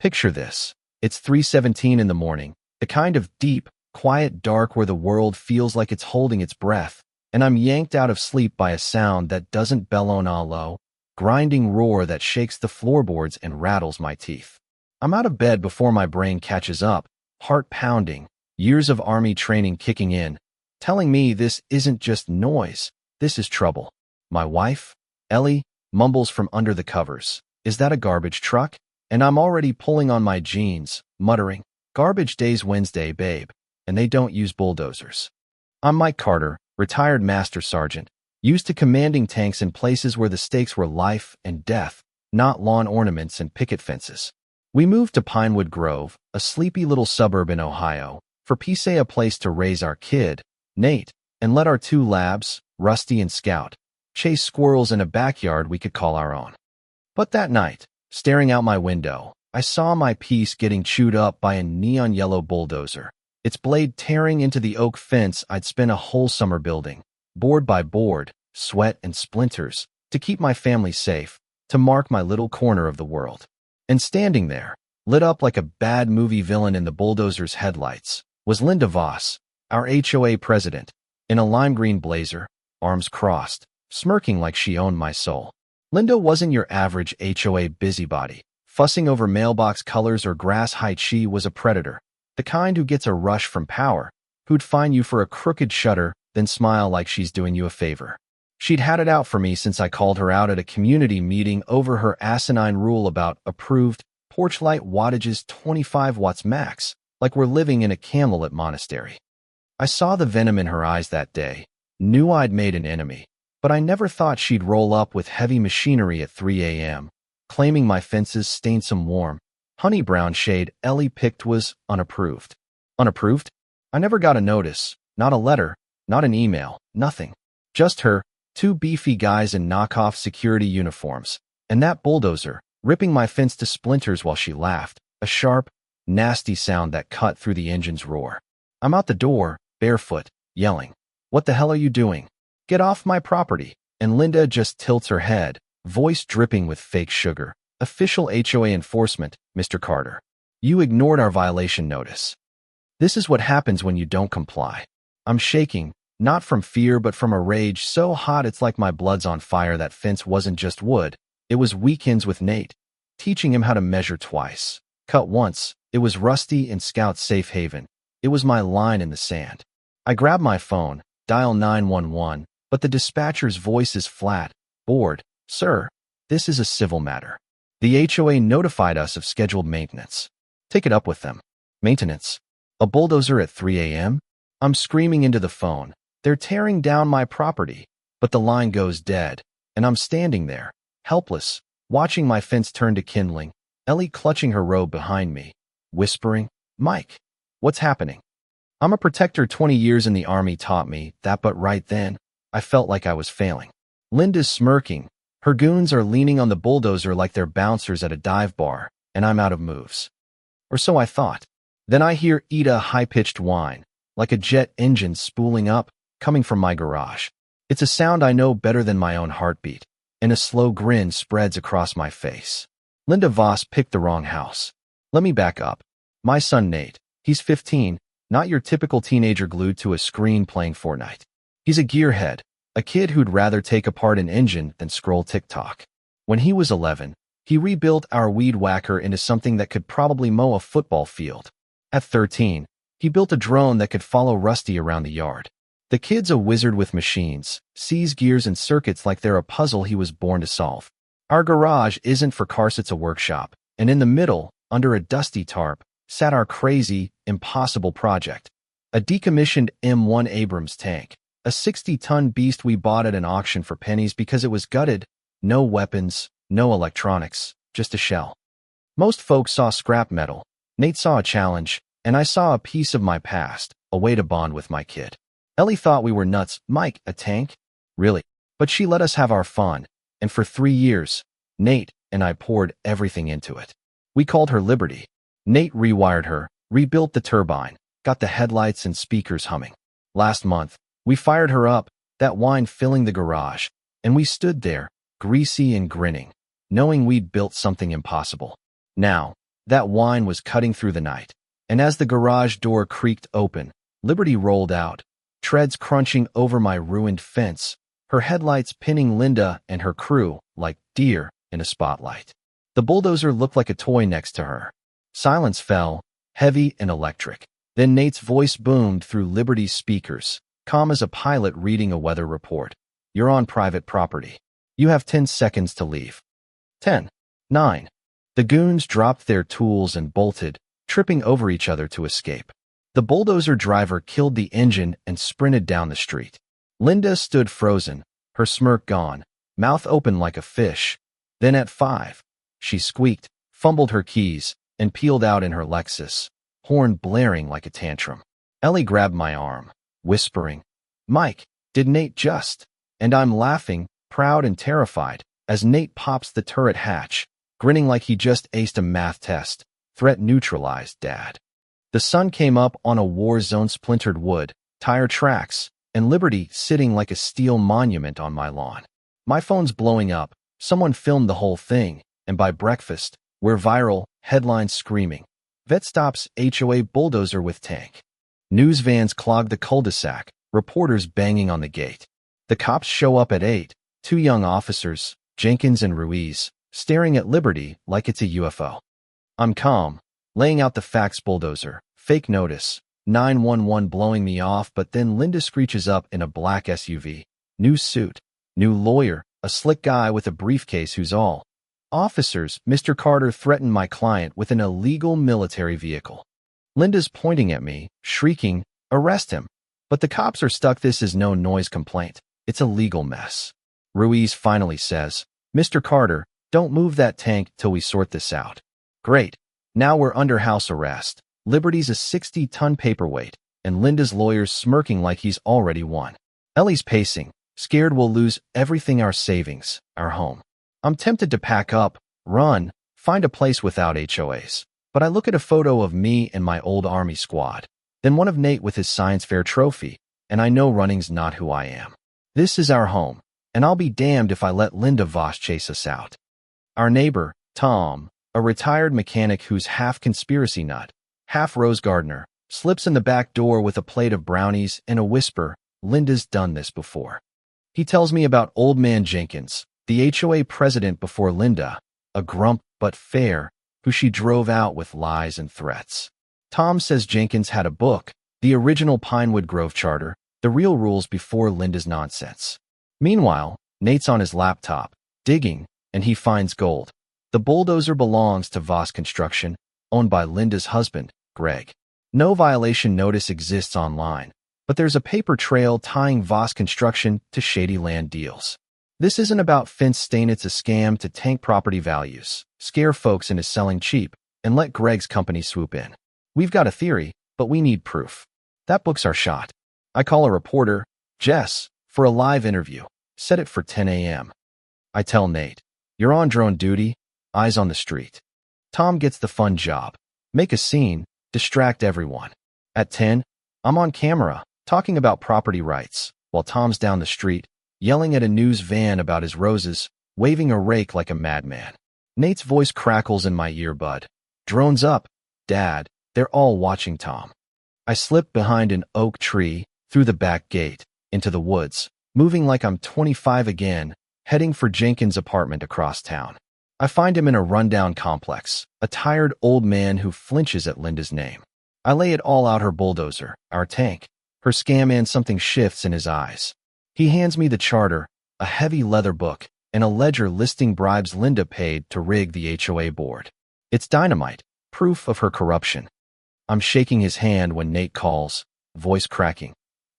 Picture this. It's 3:17 in the morning, the kind of deep, quiet dark where the world feels like it's holding its breath, and I'm yanked out of sleep by a sound that doesn't bellow a low, grinding roar that shakes the floorboards and rattles my teeth. I'm out of bed before my brain catches up, heart pounding, years of army training kicking in, telling me this isn't just noise, this is trouble. My wife, Ellie, mumbles from under the covers, "Is that a garbage truck?" And I'm already pulling on my jeans, muttering, "Garbage day's Wednesday, babe, and they don't use bulldozers." I'm Mike Carter, retired Master Sergeant, used to commanding tanks in places where the stakes were life and death, not lawn ornaments and picket fences. We moved to Pinewood Grove, a sleepy little suburb in Ohio, for a place to raise our kid, Nate, and let our two labs, Rusty and Scout, chase squirrels in a backyard we could call our own. But that night, staring out my window, I saw my piece getting chewed up by a neon yellow bulldozer, its blade tearing into the oak fence I'd spent a whole summer building, board by board, sweat and splinters, to keep my family safe, to mark my little corner of the world. And standing there, lit up like a bad movie villain in the bulldozer's headlights, was Linda Voss, our HOA president, in a lime green blazer, arms crossed, smirking like she owned my soul. Linda wasn't your average HOA busybody, fussing over mailbox colors or grass height. She was a predator, the kind who gets a rush from power, who'd fine you for a crooked shutter, then smile like she's doing you a favor. She'd had it out for me since I called her out at a community meeting over her asinine rule about approved porch light wattages 25 watts max, like we're living in a Camelot monastery. I saw the venom in her eyes that day, knew I'd made an enemy, but I never thought she'd roll up with heavy machinery at 3 a.m., claiming my fences stained some warm, honey brown shade Ellie picked was unapproved. Unapproved? I never got a notice, not a letter, not an email, nothing. Just her, two beefy guys in knockoff security uniforms, and that bulldozer, ripping my fence to splinters while she laughed, a sharp, nasty sound that cut through the engine's roar. I'm out the door, barefoot, yelling, "What the hell are you doing? Get off my property!" And Linda just tilts her head, voice dripping with fake sugar. "Official HOA enforcement, Mr. Carter. You ignored our violation notice." This is what happens when you don't comply. I'm shaking, not from fear but from a rage so hot it's like my blood's on fire. That fence wasn't just wood, it was weekends with Nate, teaching him how to measure twice, cut once. It was Rusty and Scout's safe haven. It was my line in the sand. I grab my phone, dial 911, but the dispatcher's voice is flat. "Board, sir, this is a civil matter. The HOA notified us of scheduled maintenance. Take it up with them." Maintenance? A bulldozer at 3 a.m.? I'm screaming into the phone. They're tearing down my property, but the line goes dead, and I'm standing there, helpless, watching my fence turn to kindling, Ellie clutching her robe behind me, whispering, "Mike, what's happening?" I'm a protector. 20 years in the Army taught me that, but right then, I felt like I was failing. Linda's smirking. Her goons are leaning on the bulldozer like they're bouncers at a dive bar, and I'm out of moves. Or so I thought. Then I hear Ida high-pitched whine, like a jet engine spooling up, coming from my garage. It's a sound I know better than my own heartbeat, and a slow grin spreads across my face. Linda Voss picked the wrong house. Let me back up. My son Nate, he's 15, not your typical teenager glued to a screen playing Fortnite. He's a gearhead, a kid who'd rather take apart an engine than scroll TikTok. When he was 11, he rebuilt our weed whacker into something that could probably mow a football field. At 13, he built a drone that could follow Rusty around the yard. The kid's a wizard with machines, sees gears and circuits like they're a puzzle he was born to solve. Our garage isn't for cars, it's a workshop, and in the middle, under a dusty tarp, sat our crazy, impossible project. A decommissioned M1 Abrams tank, a 60-ton beast we bought at an auction for pennies because it was gutted. No weapons, no electronics, just a shell. Most folks saw scrap metal. Nate saw a challenge, and I saw a piece of my past, a way to bond with my kid. Ellie thought we were nuts. "Mike, a tank? Really?" But she let us have our fun, and for 3 years, Nate and I poured everything into it. We called her Liberty. Nate rewired her, rebuilt the turbine, got the headlights and speakers humming. Last month, we fired her up, that wine filling the garage, and we stood there, greasy and grinning, knowing we'd built something impossible. Now, That whine was cutting through the night. And as the garage door creaked open, Liberty rolled out, treads crunching over my ruined fence, her headlights pinning Linda and her crew like deer in a spotlight. The bulldozer looked like a toy next to her. Silence fell, heavy and electric. Then Nate's voice boomed through Liberty's speakers, calm as a pilot reading a weather report. You're on private property. You have 10 seconds to leave. 10, 9. The goons dropped their tools and bolted, tripping over each other to escape. The bulldozer driver killed the engine and sprinted down the street. Linda stood frozen, her smirk gone, mouth open like a fish. Then at 5, she squeaked, fumbled her keys, and peeled out in her Lexus, horn blaring like a tantrum. Ellie grabbed my arm, whispering, "Mike, did Nate just?" And I'm laughing, proud and terrified, as Nate pops the turret hatch, grinning like he just aced a math test. Threat neutralized, Dad. The sun came up on a war-zone splintered wood, tire tracks, and Liberty sitting like a steel monument on my lawn. My phone's blowing up, someone filmed the whole thing, and by breakfast, we're viral, headlines screaming. Vet stops HOA bulldozer with tank. News vans clog the cul-de-sac, reporters banging on the gate. The cops show up at 8, 2 young officers, Jenkins and Ruiz, staring at Liberty like it's a UFO. I'm calm, laying out the facts. Bulldozer, fake notice, 911 blowing me off, but then Linda screeches up in a black SUV. New suit, new lawyer, a slick guy with a briefcase who's all. Officers, Mr. Carter threatened my client with an illegal military vehicle. Linda's pointing at me, shrieking, "Arrest him." But the cops are stuck. This is no noise complaint. It's a legal mess. Ruiz finally says, "Mr. Carter, don't move that tank till we sort this out." Great. Now we're under house arrest. Liberty's a 60-ton paperweight, and Linda's lawyer's smirking like he's already won. Ellie's pacing, scared we'll lose everything, our savings, our home. I'm tempted to pack up, run, find a place without HOAs. But I look at a photo of me and my old Army squad, then one of Nate with his science fair trophy, and I know running's not who I am. This is our home, and I'll be damned if I let Linda Voss chase us out. Our neighbor, Tom, a retired mechanic who's half conspiracy nut, half Rose Gardener, slips in the back door with a plate of brownies and a whisper, "Linda's done this before." He tells me about Old Man Jenkins, the HOA president before Linda, a grump but fair, who she drove out with lies and threats. Tom says Jenkins had a book, the original Pinewood Grove Charter, the real rules before Linda's nonsense. Meanwhile, Nate's on his laptop, digging, and he finds gold. The bulldozer belongs to Voss Construction, owned by Linda's husband, Greg. No violation notice exists online, but there's a paper trail tying Voss Construction to shady land deals. This isn't about fence stain, it's a scam to tank property values, scare folks into selling cheap, and let Greg's company swoop in. We've got a theory, but we need proof. That book's our shot. I call a reporter, Jess, for a live interview. Set it for 10 a.m. I tell Nate, "You're on drone duty, eyes on the street." Tom gets the fun job. Make a scene, distract everyone. At 10, I'm on camera, talking about property rights, while Tom's down the street, yelling at a news van about his roses, waving a rake like a madman. Nate's voice crackles in my earbud. "Drone's up, Dad. They're all watching Tom." I slip behind an oak tree, through the back gate, into the woods, moving like I'm 25 again, heading for Jenkins' apartment across town. I find him in a rundown complex, a tired old man who flinches at Linda's name. I lay it all out: her bulldozer, our tank, her scam, and something shifts in his eyes. He hands me the charter, a heavy leather book, and a ledger listing bribes Linda paid to rig the HOA board. It's dynamite, proof of her corruption. I'm shaking his hand when Nate calls, voice cracking.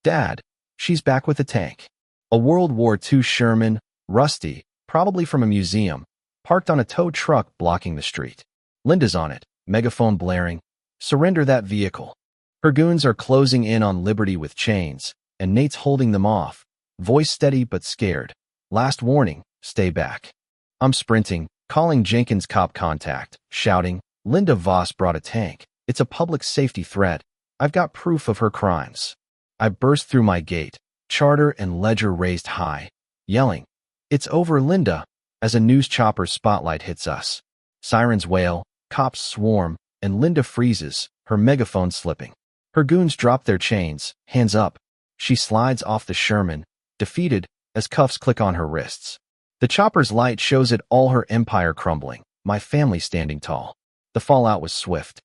"Dad, she's back with the tank." A World War II Sherman, rusty, probably from a museum, parked on a tow truck blocking the street. Linda's on it, megaphone blaring, "Surrender that vehicle." Her goons are closing in on Liberty with chains, and Nate's holding them off, voice steady but scared. "Last warning, stay back." I'm sprinting, calling Jenkins cop contact, shouting, "Linda Voss brought a tank. It's a public safety threat. I've got proof of her crimes." I burst through my gate, charter and ledger raised high, yelling, "It's over, Linda," as a news chopper spotlight hits us. Sirens wail, Cops swarm, and Linda freezes, her megaphone slipping. Her goons drop their chains, hands up. She slides off the Sherman, defeated, as cuffs click on her wrists. The chopper's light shows it all, her empire crumbling, my family standing tall. The fallout was swift.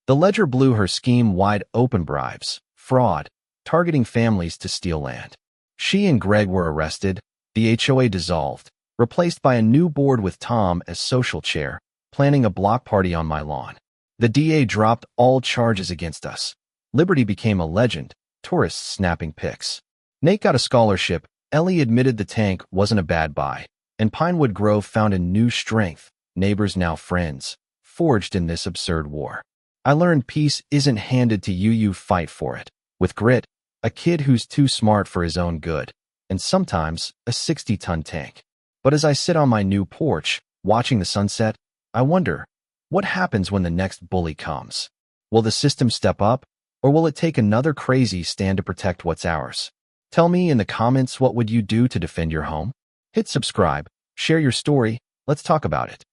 The ledger blew her scheme wide open: bribes, fraud, targeting families to steal land. She and Greg were arrested, the HOA dissolved, replaced by a new board with Tom as social chair, planning a block party on my lawn. The DA dropped all charges against us. Liberty became a legend, tourists snapping pics. Nate got a scholarship, Ellie admitted the tank wasn't a bad buy, and Pinewood Grove found a new strength, neighbors now friends, forged in this absurd war. I learned peace isn't handed to you, you fight for it. With grit, a kid who's too smart for his own good, and sometimes a 60-ton tank. But as I sit on my new porch, watching the sunset, I wonder, what happens when the next bully comes? Will the system step up, or will it take another crazy stand to protect what's ours? Tell me in the comments, what would you do to defend your home? Hit subscribe, share your story, let's talk about it.